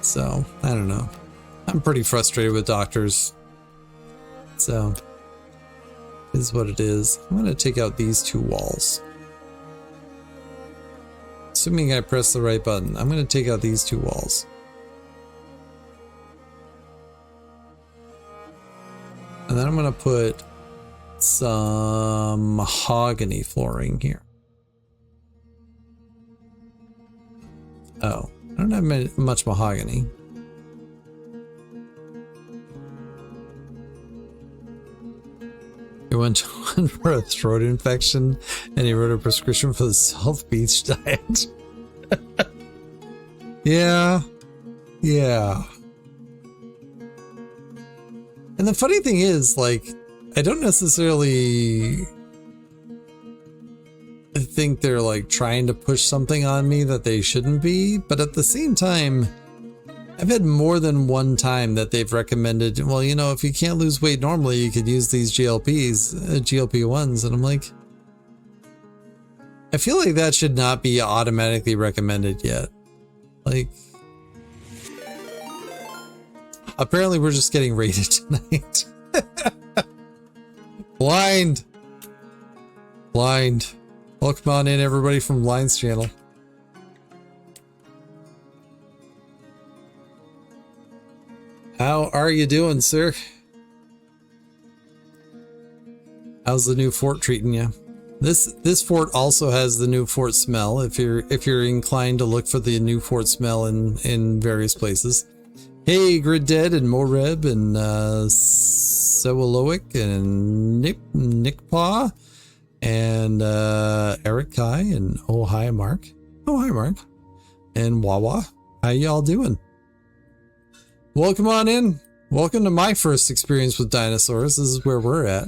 So, I don't know. I'm pretty frustrated with doctors. So, it is what it is. I'm going to take out these 2 walls. Assuming I press the right button, I'm going to take out these 2 walls. And then I'm going to put some mahogany flooring here. Oh, I don't have much mahogany. He went to one for a throat infection and he wrote a prescription for the South Beach diet. Yeah. And the funny thing is, like, I don't necessarily think they're like trying to push something on me that they shouldn't be, but at the same time, I've had more than one time that they've recommended, well, you know, if you can't lose weight normally, you could use these GLP-1s, and I'm like, I feel like that should not be automatically recommended yet. Like, apparently we're just getting rated tonight. Blind. Welcome on in, everybody from Blind's channel. How are you doing, sir? How's the new fort treating you? This fort also has the new fort smell. If you're inclined to look for the new fort smell in various places. Hey, Grid Dead and Moreb and Sewaloic and Nickpaw and Eric Kai and oh hi Mark. Oh hi Mark. And Wawa. How y'all doing? Welcome on in. Welcome to my first experience with dinosaurs. This is where we're at.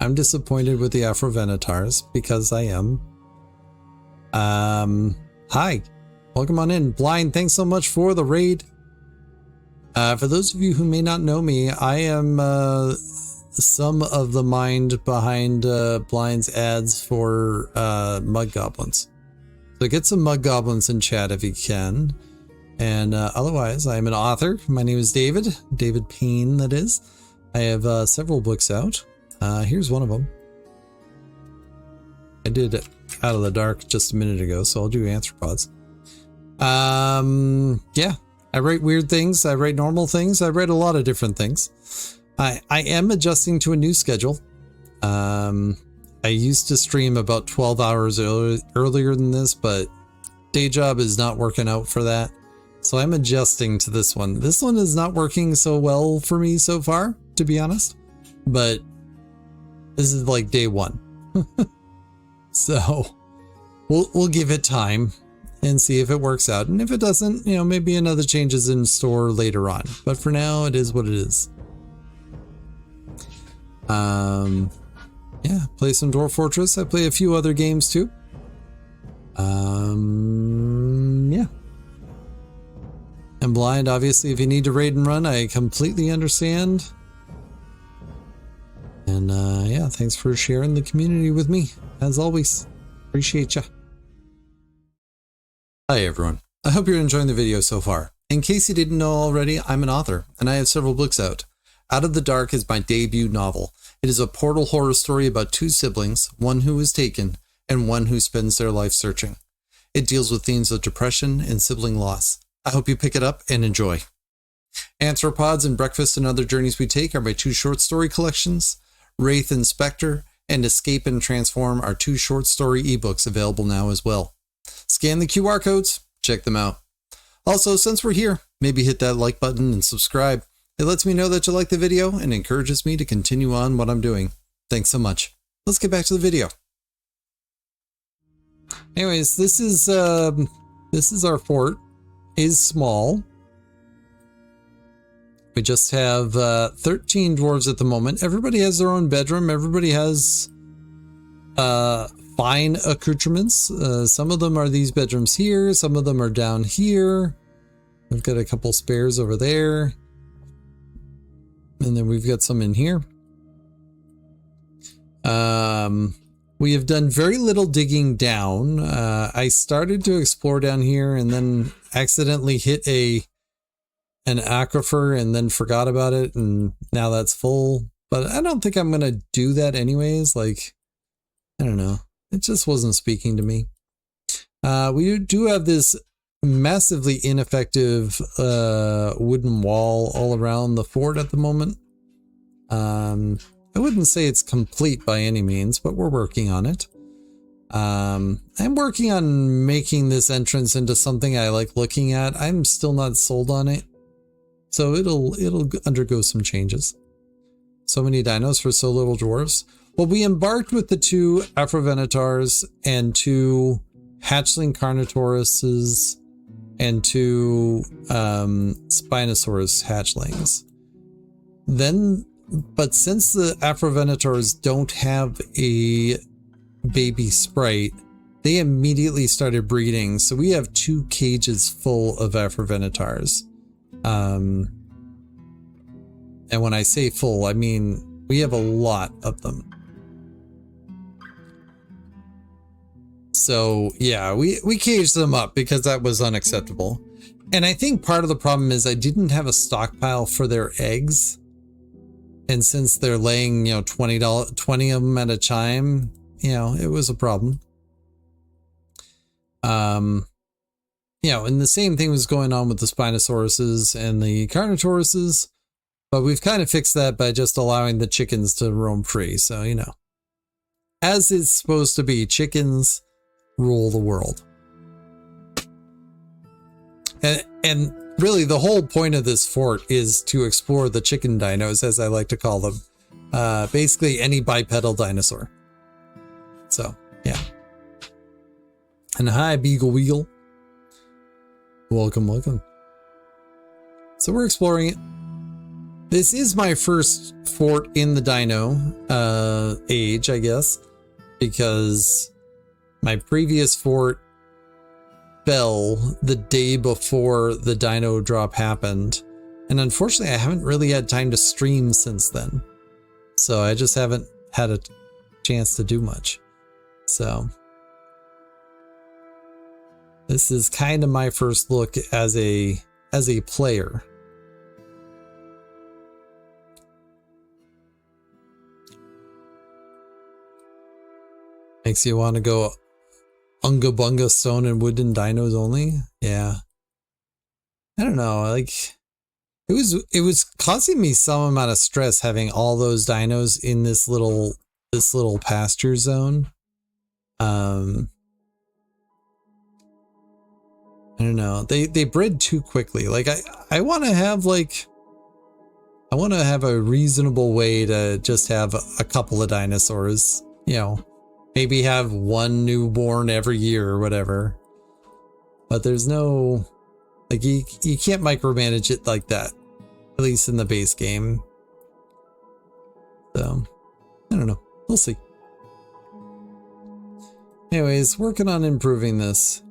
I'm disappointed with the Afrovenatars because I am. Hi. Welcome on in. Blind, thanks so much for the raid. For those of you who may not know me, I am some of the mind behind Blind's ads for Mud Goblins. So get some Mud Goblins in chat if you can. And otherwise, I'm an author. My name is David Payne, that is. I have several books out. Here's one of them. I did Out of the Dark just a minute ago, so I'll do Anthropods. Yeah, I write weird things. I write normal things. I write a lot of different things. I am adjusting to a new schedule. I used to stream about 12 hours earlier than this, but day job is not working out for that. So I'm adjusting to this one. This one is not working so well for me so far, to be honest. But this is like day 1. So we'll give it time and see if it works out. And if it doesn't, you know, maybe another change is in store later on. But for now, it is what it is. Yeah, play some Dwarf Fortress. I play a few other games too. Yeah. And Blind, obviously, if you need to raid and run, I completely understand. And yeah, thanks for sharing the community with me, as always. Appreciate ya. Hi everyone, I hope you're enjoying the video so far. In case you didn't know already, I'm an author, and I have several books out. Out of the Dark is my debut novel. It is a portal horror story about 2 siblings, one who is taken, and one who spends their life searching. It deals with themes of depression and sibling loss. I hope you pick it up and enjoy. Anthropods and Breakfast and Other Journeys We Take are my 2 short story collections. Wraith and Spectre and Escape and Transform are 2 short story ebooks available now as well. Scan the QR codes, check them out. Also, since we're here, maybe hit that like button and subscribe. It lets me know that you like the video and encourages me to continue on what I'm doing. Thanks so much. Let's get back to the video. Anyways, this is our fort. It is small. We just have 13 dwarves at the moment. Everybody has their own bedroom. Everybody has fine accoutrements. Some of them are these bedrooms here. Some of them are down here. We've got a couple spares over there. And then we've got some in here. We have done very little digging down. I started to explore down here and then accidentally hit an aquifer and then forgot about it, and now that's full. But I don't think I'm going to do that anyways. Like, I don't know. It just wasn't speaking to me. We do have this massively ineffective wooden wall all around the fort at the moment. I wouldn't say it's complete by any means, but we're working on it. I'm working on making this entrance into something I like looking at. I'm still not sold on it, so it'll undergo some changes. So many dinos for so little dwarves. Well, we embarked with the 2 Afrovenators and 2 hatchling Carnotauruses and 2 Spinosaurus hatchlings. But since the Afrovenators don't have a baby sprite, they immediately started breeding. So we have 2 cages full of Afrovenators. And when I say full, I mean we have a lot of them. So yeah, we caged them up because that was unacceptable. And I think part of the problem is I didn't have a stockpile for their eggs. And since they're laying, 20 of them at a time, it was a problem. And the same thing was going on with the Spinosauruses and the Carnotauruses, but we've kind of fixed that by just allowing the chickens to roam free. So, as it's supposed to be, chickens rule the world. And really, the whole point of this fort is to explore the chicken dinos, as I like to call them. Basically, any bipedal dinosaur. So, yeah. And hi, Beagle Weagle. Welcome, welcome. So we're exploring it. This is my first fort in the dino age, I guess, because my previous fort fell the day before the dino drop happened, and unfortunately I haven't really had time to stream since then, so I just haven't had a chance to do much. So this is kind of my first look as a player. Makes you want to go Unga Bunga stone and wooden dinos only? Yeah. I don't know, like it was causing me some amount of stress having all those dinos in this little pasture zone. I don't know. They bred too quickly. Like I want to have a reasonable way to just have a couple of dinosaurs, maybe have one newborn every year or whatever. But there's no, like, you can't micromanage it like that, at least in the base game. So, I don't know. We'll see. Anyways, working on improving this.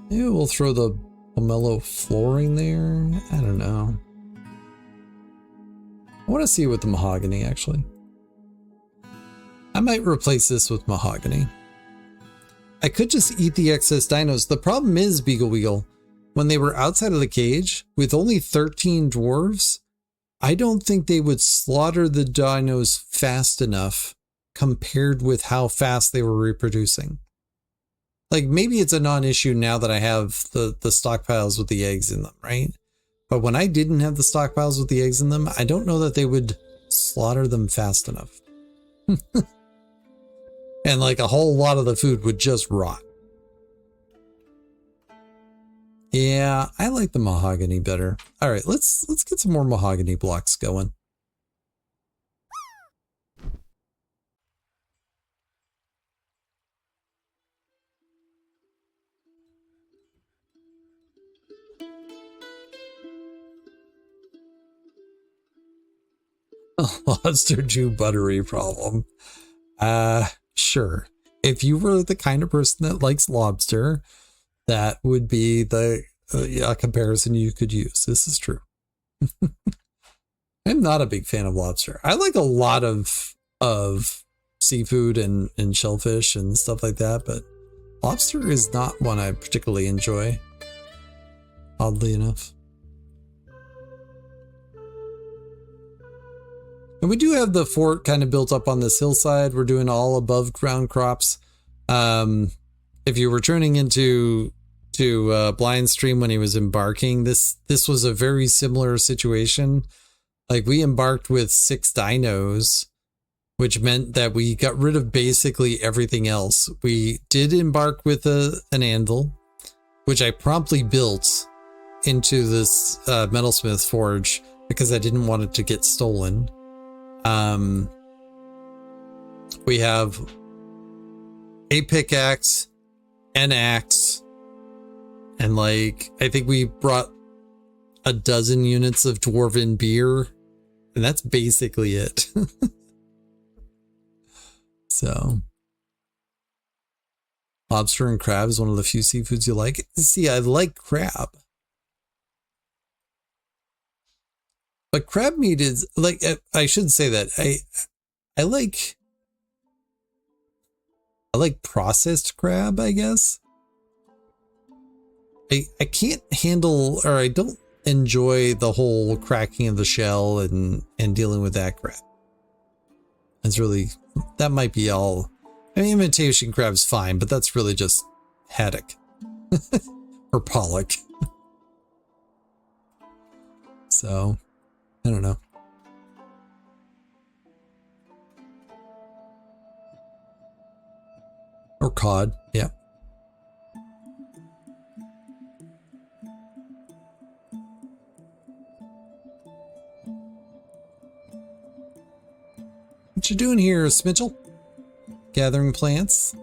Maybe we'll throw the pomelo flooring there. I don't know. I want to see it with the mahogany, actually. I might replace this with mahogany. I could just eat the excess dinos. The problem is, Beagle Weagle, when they were outside of the cage with only 13 dwarves, I don't think they would slaughter the dinos fast enough compared with how fast they were reproducing. Like, maybe it's a non-issue now that I have the stockpiles with the eggs in them, right? But when I didn't have the stockpiles with the eggs in them, I don't know that they would slaughter them fast enough. And like a whole lot of the food would just rot. Yeah, I like the mahogany better. All right, let's get some more mahogany blocks going. Lobster Jew buttery problem. Sure. If you were the kind of person that likes lobster, that would be the comparison you could use. This is true. I'm not a big fan of lobster. I like a lot of seafood and shellfish and stuff like that, but lobster is not one I particularly enjoy, oddly enough. And we do have the fort kind of built up on this hillside. We're doing all above ground crops. If you were turning into Blind Stream when he was embarking, this was a very similar situation. Like, we embarked with 6 dinos, which meant that we got rid of basically everything else. We did embark with an anvil, which I promptly built into this metalsmith forge because I didn't want it to get stolen. We have a pickaxe, an axe, and like, I think we brought a dozen units of dwarven beer, and that's basically it. So, lobster and crab is one of the few seafoods you like. See, I like crab. But crab meat is, like, I should say that I like processed crab, I guess. I can't handle, or I don't enjoy the whole cracking of the shell and dealing with that crab. It's really, that might be all. I mean, imitation crab's fine, but that's really just haddock or pollock. So, I don't know. Or cod, yeah. What you doing here, Smitchell? Gathering plants?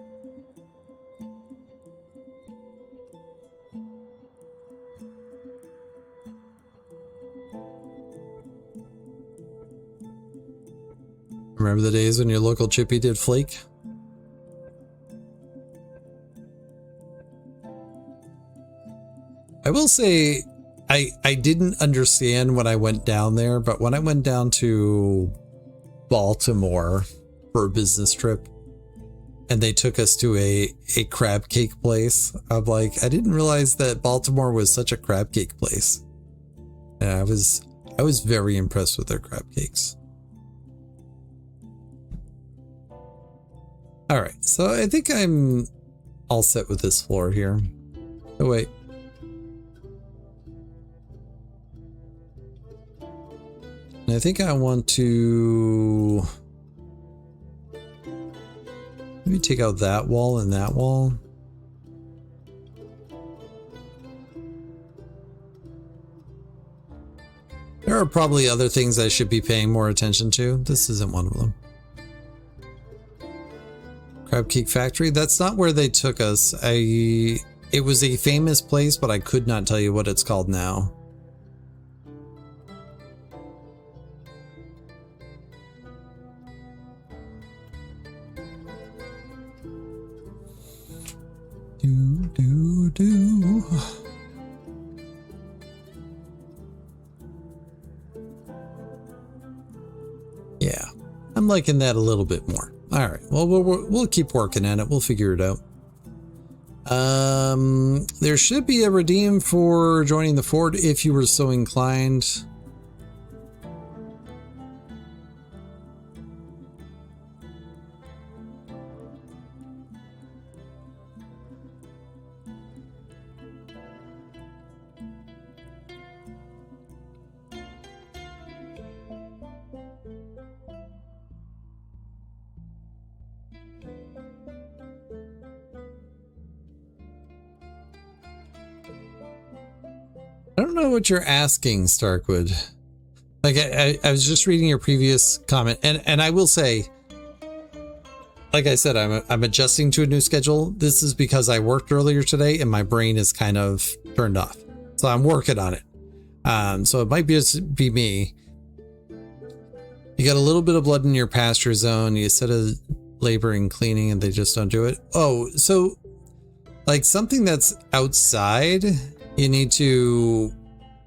Remember the days when your local chippy did flake? I will say I didn't understand when I went down there, but when I went down to Baltimore for a business trip and they took us to a crab cake place, I'm like, I didn't realize that Baltimore was such a crab cake place. And I was very impressed with their crab cakes. All right, so I think I'm all set with this floor here. Oh wait. And I think I want to maybe take out that wall and that wall. There are probably other things I should be paying more attention to. This isn't one of them. Crab Cake Factory. That's not where they took us. It was a famous place, but I could not tell you what it's called now. Do. Yeah, I'm liking that a little bit more. All right, well, we'll keep working at it. We'll figure it out. There should be a redeem for joining the fort if you were so inclined. I don't know what you're asking, Starkwood. Like, I was just reading your previous comment, and I will say, like I said, I'm adjusting to a new schedule. This is because I worked earlier today and my brain is kind of turned off. So I'm working on it. So it might be me. You got a little bit of blood in your pasture zone. You said of labor and cleaning and they just don't do it. Oh, so like something that's outside, you need to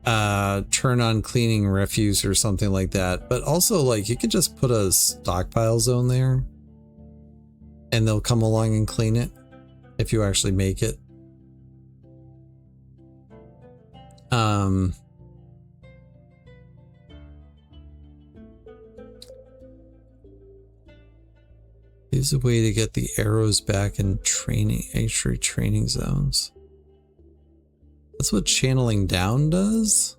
turn on cleaning refuse or something like that. But also, like, you could just put a stockpile zone there. and they'll come along and clean it if you actually make it. Here's a way to get the arrows back in training zones. That's what channeling down does?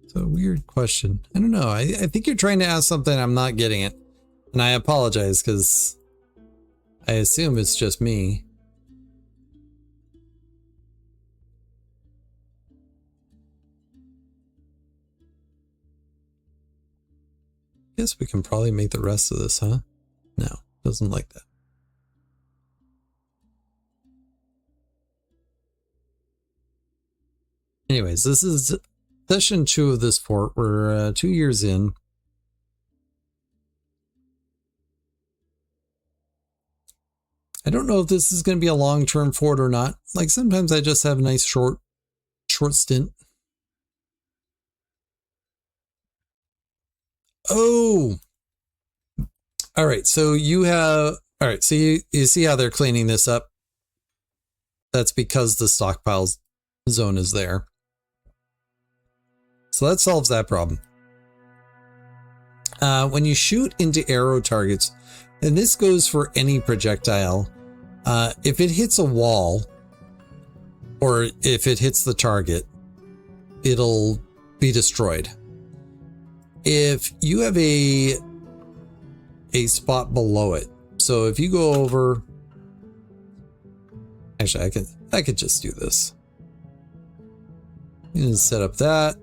It's a weird question. I don't know. I think you're trying to ask something, I'm not getting it. And I apologize because I assume it's just me. Guess we can probably make the rest of this, huh? No, doesn't like that. Anyways, this is session 2 of this fort. We're 2 years in. I don't know if this is going to be a long-term fort or not. Like sometimes I just have a nice short stint. Oh, all right. So you have, all right. So you see how they're cleaning this up. That's because the stockpile zone is there. So that solves that problem. When you shoot into arrow targets, and this goes for any projectile, if it hits a wall or if it hits the target, it'll be destroyed. If you have a spot below it, so if you go over, actually I could just do this. You can set up that,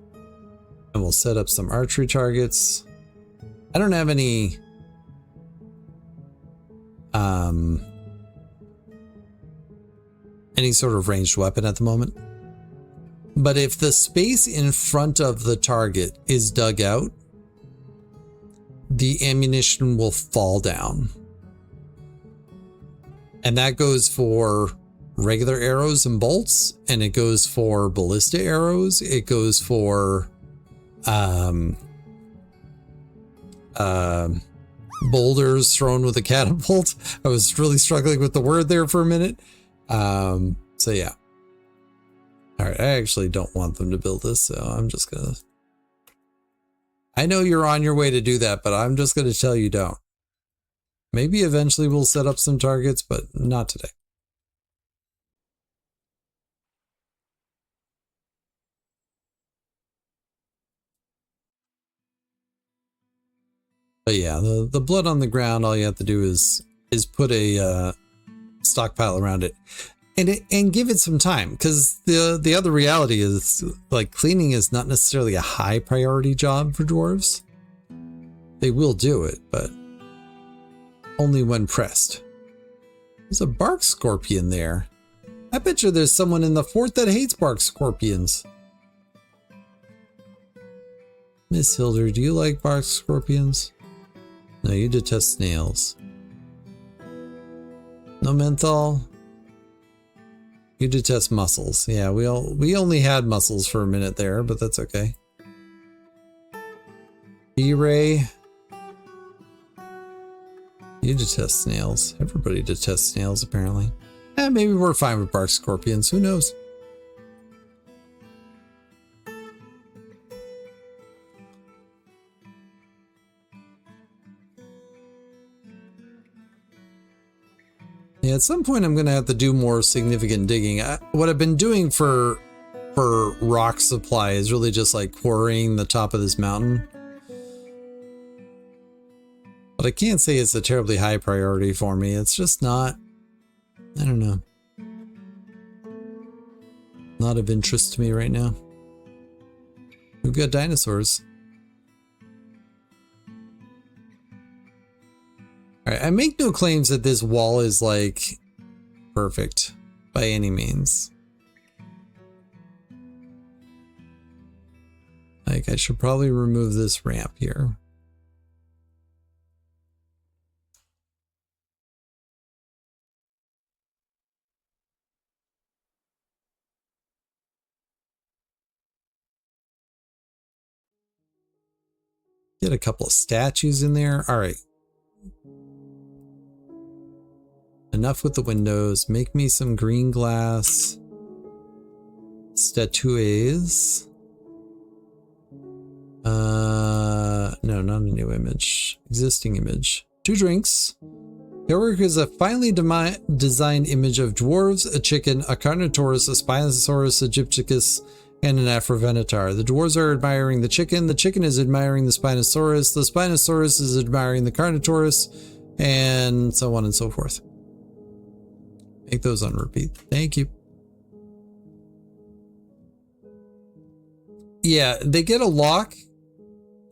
and we'll set up some archery targets. I don't have any sort of ranged weapon at the moment. But if the space in front of the target is dug out, the ammunition will fall down. And that goes for regular arrows and bolts, and it goes for ballista arrows. It goes for boulders thrown with a catapult. I was really struggling with the word there for a minute. So yeah. All right, I actually don't want them to build this, so I'm just gonna... I know you're on your way to do that, but I'm just gonna tell you don't. Maybe eventually we'll set up some targets, but not today. But yeah, the blood on the ground, all you have to do is put a stockpile around it. And give it some time, because the other reality is, like, cleaning is not necessarily a high priority job for dwarves. They will do it, but only when pressed. There's a bark scorpion there. I bet you there's someone in the fort that hates bark scorpions. Miss Hilder, do you like bark scorpions? No, you detest snails. No menthol? You detest mussels. Yeah, we only had mussels for a minute there, but that's okay. E-Ray. You detest snails. Everybody detests snails, apparently. Maybe we're fine with bark scorpions. Who knows? Yeah, at some point I'm going to have to do more significant digging. What I've been doing for rock supply is really just like quarrying the top of this mountain. But I can't say it's a terribly high priority for me. It's just not, I don't know, not of interest to me right now. We've got dinosaurs. Alright, I make no claims that this wall is, like, perfect by any means. Like, I should probably remove this ramp here. Get a couple of statues in there. Alright. Enough with the windows. Make me some green glass statues. No, not a new image. Existing image. 2 drinks. Your work is a finely designed image of dwarves, a chicken, a Carnotaurus, a Spinosaurus aegypticus, and an Afrovenator. The dwarves are admiring the chicken is admiring the Spinosaurus is admiring the Carnotaurus, and so on and so forth. Make those on repeat. Thank you. Yeah, they get a lock.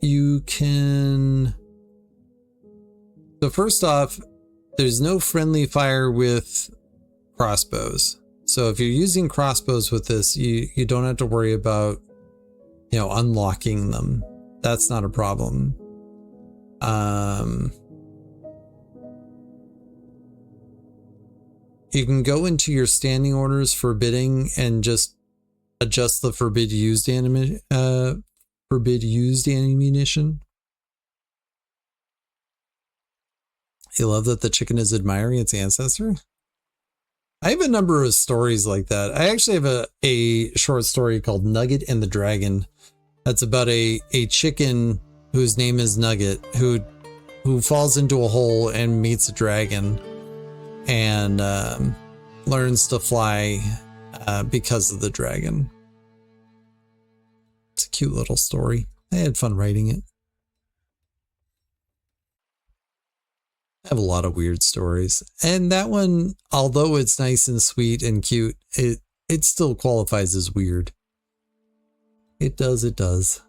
You can... So first off, there's no friendly fire with crossbows. So if you're using crossbows with this, you don't have to worry about, you know, unlocking them. That's not a problem. You can go into your standing orders forbidding and just adjust the forbid used ammunition. You love that the chicken is admiring its ancestor? I have a number of stories like that. I actually have a short story called Nugget and the Dragon. That's about a chicken whose name is Nugget, who falls into a hole and meets a dragon and learns to fly because of the dragon. It's a cute little story. I had fun writing it. I have a lot of weird stories, and that one, although it's nice and sweet and cute, it still qualifies as weird. It does.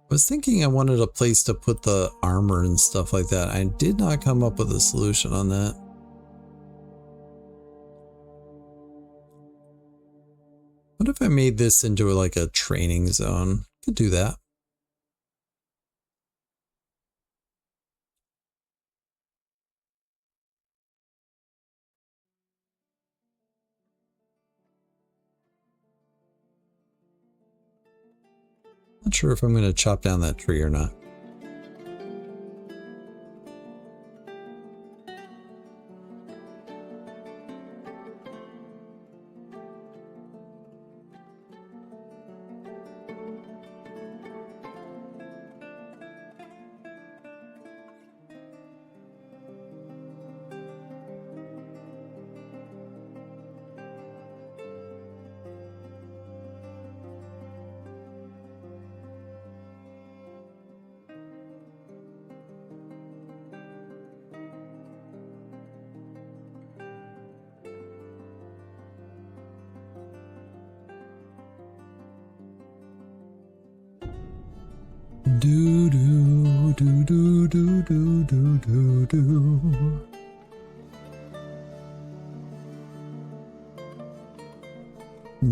I was thinking I wanted a place to put the armor and stuff like that. I did not come up with a solution on that. What if I made this into like a training zone? Could do that. Not sure if I'm going to chop down that tree or not.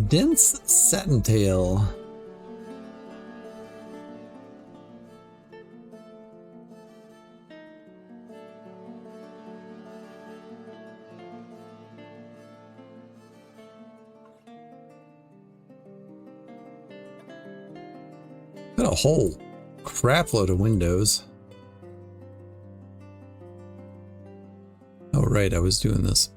Dense satin tail. Got a whole crap load of windows. Oh, right, I was doing this.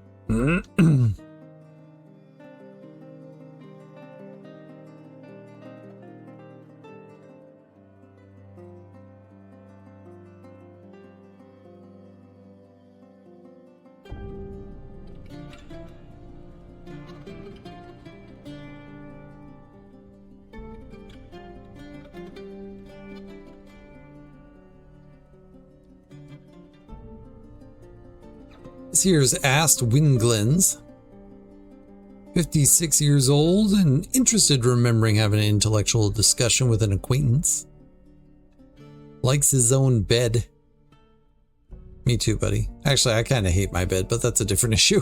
This here's Ast Winglins, 56 years old and interested remembering having an intellectual discussion with an acquaintance. Likes his own bed. Me too, buddy. Actually, I kind of hate my bed, but that's a different issue.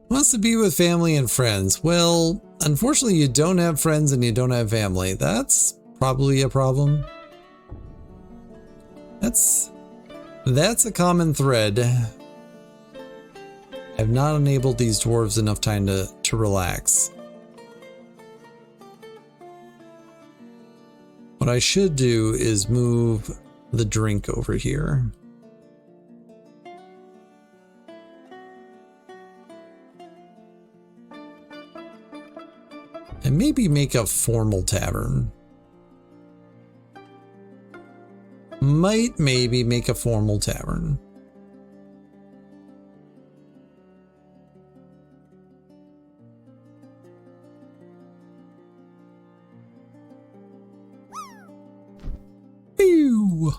Wants to be with family and friends. Well, unfortunately, you don't have friends and you don't have family. That's probably a problem. That's a common thread. I've not enabled these dwarves enough time to relax. What I should do is move the drink over here. And maybe make a formal tavern. Might maybe make a formal tavern. Ew.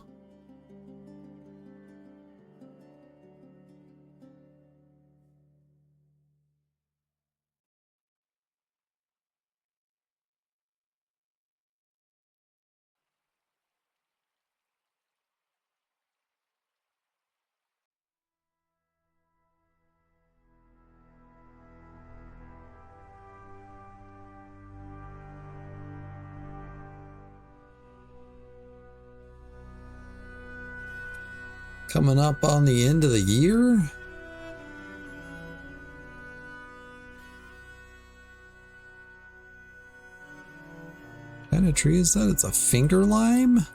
Coming up on the end of the year? What kind of tree is that? It's a finger lime?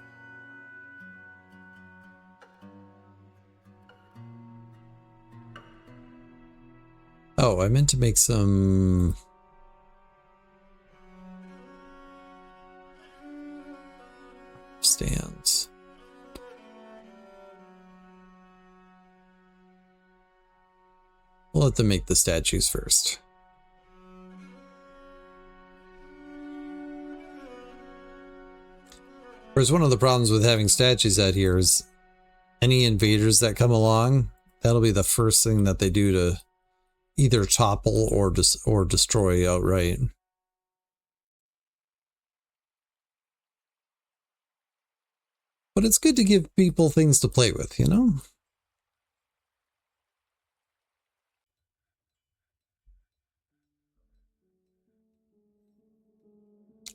Oh, I meant to make some... stands. We'll let them make the statues first. Whereas one of the problems with having statues out here is any invaders that come along, that'll be the first thing that they do to either topple or destroy outright. But it's good to give people things to play with, you know?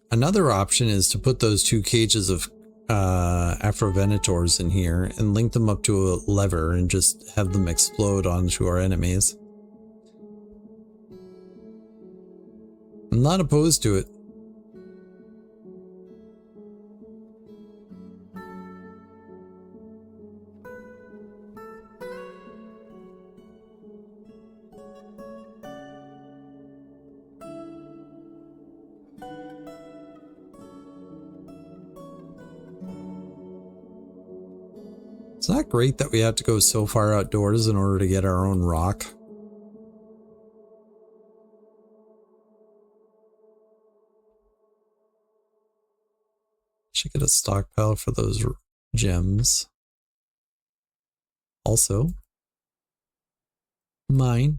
Another option is to put those two cages of Afrovenators in here and link them up to a lever and just have them explode onto our enemies. I'm not opposed to it. It's not great that we have to go so far outdoors in order to get our own rock. Should get a stockpile for those gems. Also, mine.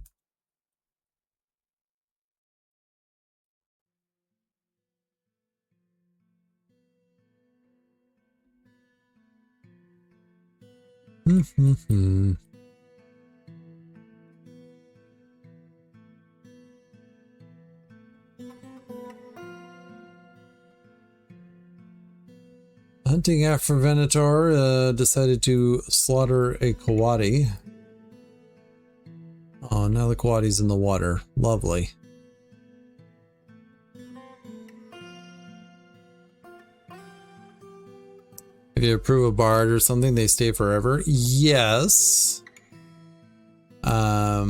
Hunting Afrovenator decided to slaughter a Kawadi. Oh, now the Kawadi's in the water. Lovely. If you approve a bard or something, they stay forever. Yes. I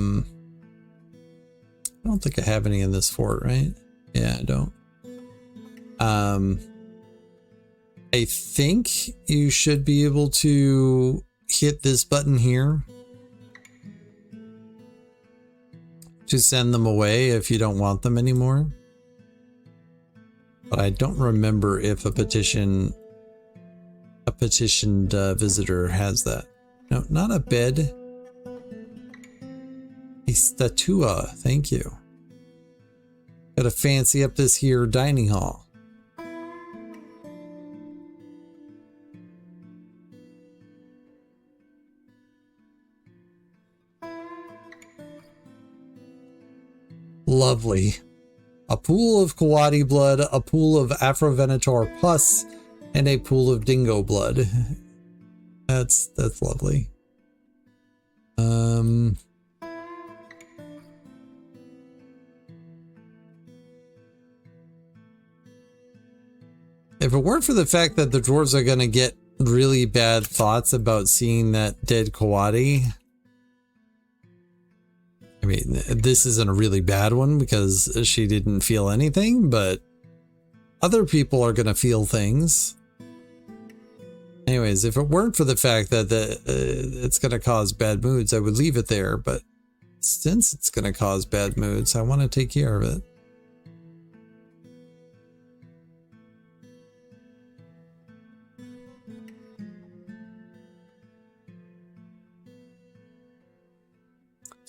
don't think I have any in this fort, right? Yeah, I don't. I think you should be able to hit this button here to send them away if you don't want them anymore. But I don't remember if a petitioned visitor has that. No, not a bed. A statua. Thank you. Gotta fancy up this here dining hall. Lovely. A pool of Kawadi blood, a pool of Afrovenator pus, and a pool of dingo blood. That's lovely. If it weren't for the fact that the dwarves are going to get really bad thoughts about seeing that dead Kawadi, I mean, this isn't a really bad one because she didn't feel anything, but other people are going to feel things. Anyways, if it weren't for the fact that it's going to cause bad moods, I would leave it there. But since it's going to cause bad moods, I want to take care of it.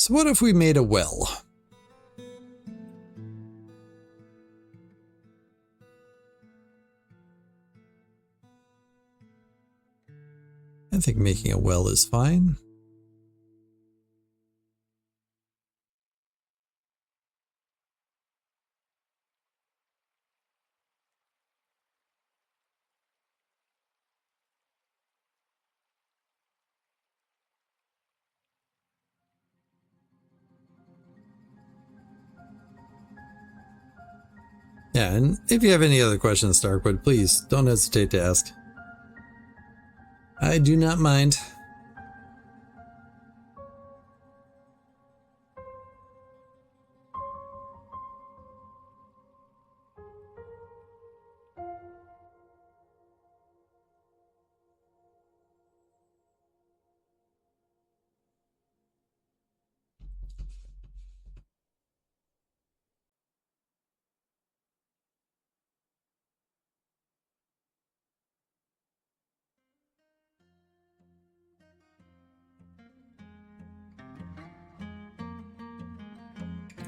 So what if we made a well? I think making a well is fine. Yeah, and if you have any other questions, Starkwood, please don't hesitate to ask. I do not mind.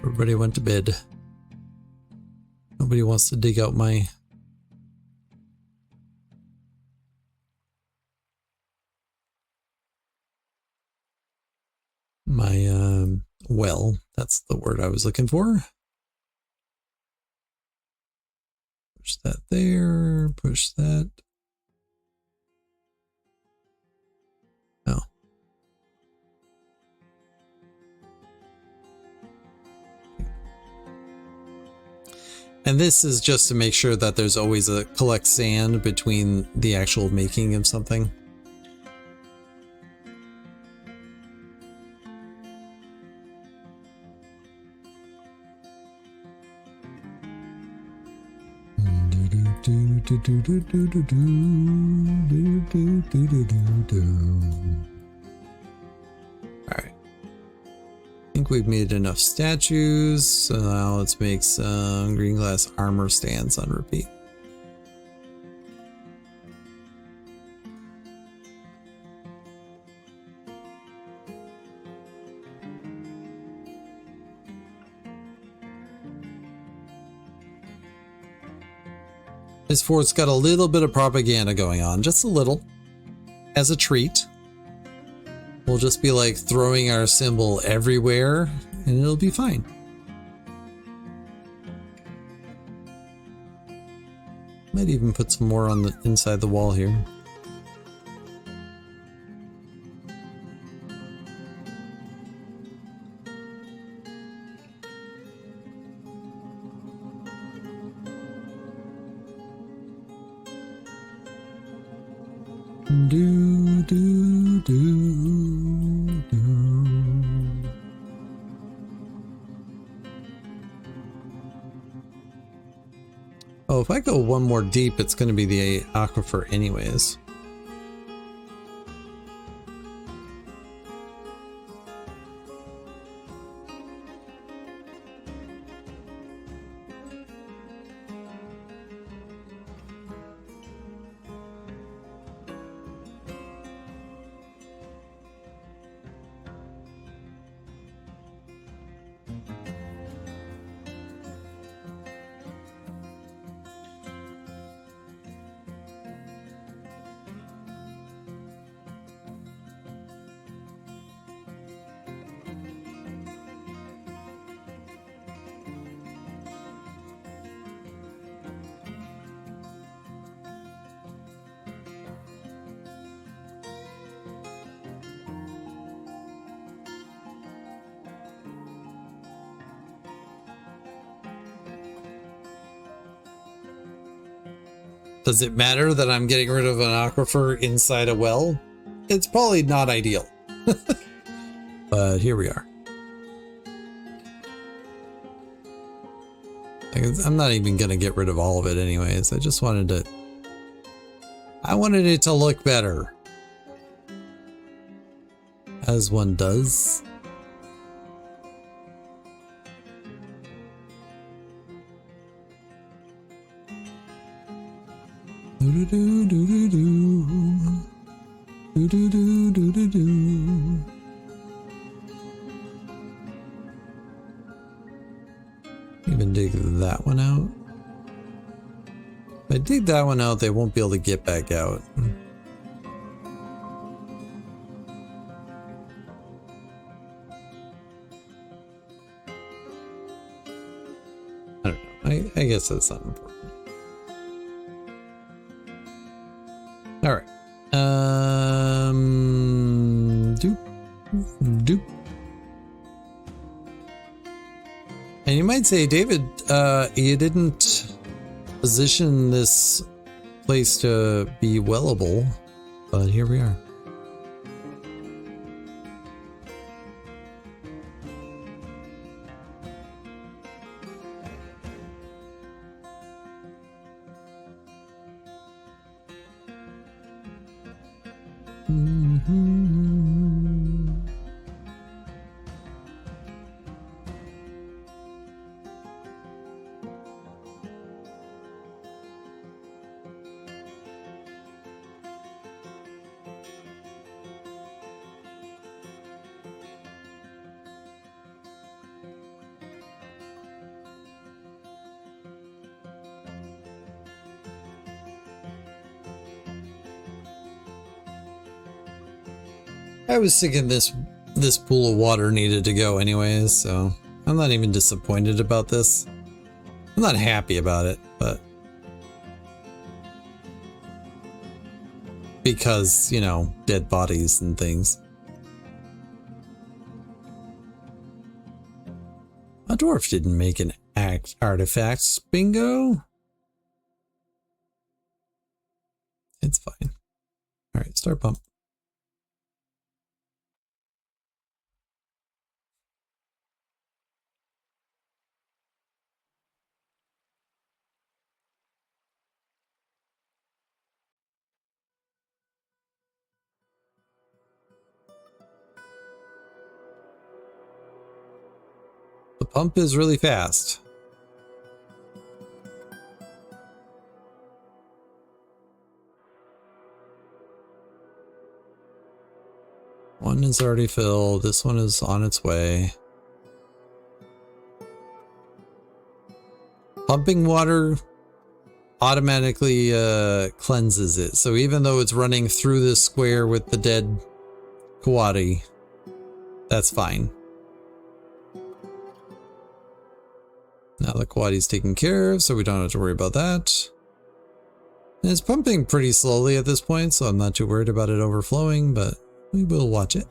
Everybody went to bed. Nobody wants to dig out my well. That's the word I was looking for. Push that there, push that. Oh. And this is just to make sure that there's always a collect sand between the actual making of something. Alright. I think we've made enough statues, so now let's make some green glass armor stands on repeat. This fort's got a little bit of propaganda going on, just a little, as a treat. We'll just be like throwing our symbol everywhere and it'll be fine. Might even put some more on the inside the wall here. Do, do, do, do. Oh, if I go one more deep, it's going to be the aquifer anyways. Does it matter that I'm getting rid of an aquifer inside a well? It's probably not ideal. But here we are. I'm not even going to get rid of all of it anyways. I just wanted it to look better. As one does. Do do do do do do do do do do do. Even dig that one out. If I dig that one out, they won't be able to get back out. I don't know. I guess that's not important. All right. Doop. Doop. And you might say, David, you didn't position this place to be wellable, but here we are. I was thinking this pool of water needed to go anyways, so I'm not even disappointed about this. I'm not happy about it, but because, you know, dead bodies and things. A dwarf didn't make an artifact, bingo. It's fine. All right, start pump. The pump is really fast. One is already filled. This one is on its way. Pumping water automatically cleanses it. So even though it's running through this square with the dead Kawadi, that's fine. Now the Kawadi's taken care of, so we don't have to worry about that. And it's pumping pretty slowly at this point, so I'm not too worried about it overflowing, but we will watch it.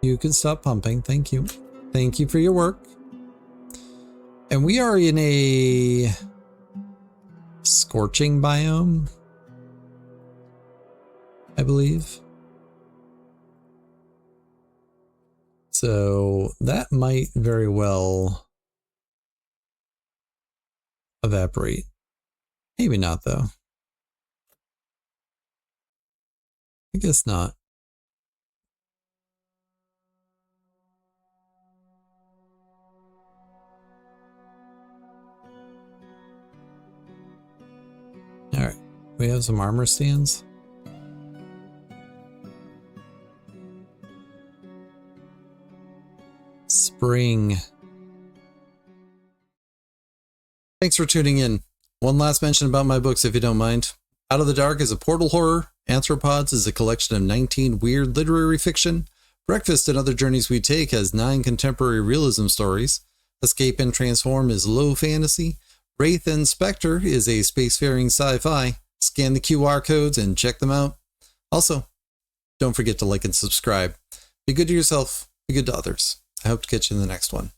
You can stop pumping. Thank you. Thank you for your work. And we are in a scorching biome, I believe. So that might very well evaporate. Maybe not, though. I guess not. Alright, we have some armor stands. Spring. Thanks for tuning in. One last mention about my books, if you don't mind. Out of the Dark is a portal horror. Anthropods is a collection of 19 weird literary fiction. Breakfast and Other Journeys We Take has 9 contemporary realism stories. Escape and Transform is low fantasy. Wraith and Spectre is a spacefaring sci-fi. Scan the QR codes and check them out. Also, don't forget to like and subscribe. Be good to yourself, be good to others. I hope to catch you in the next one.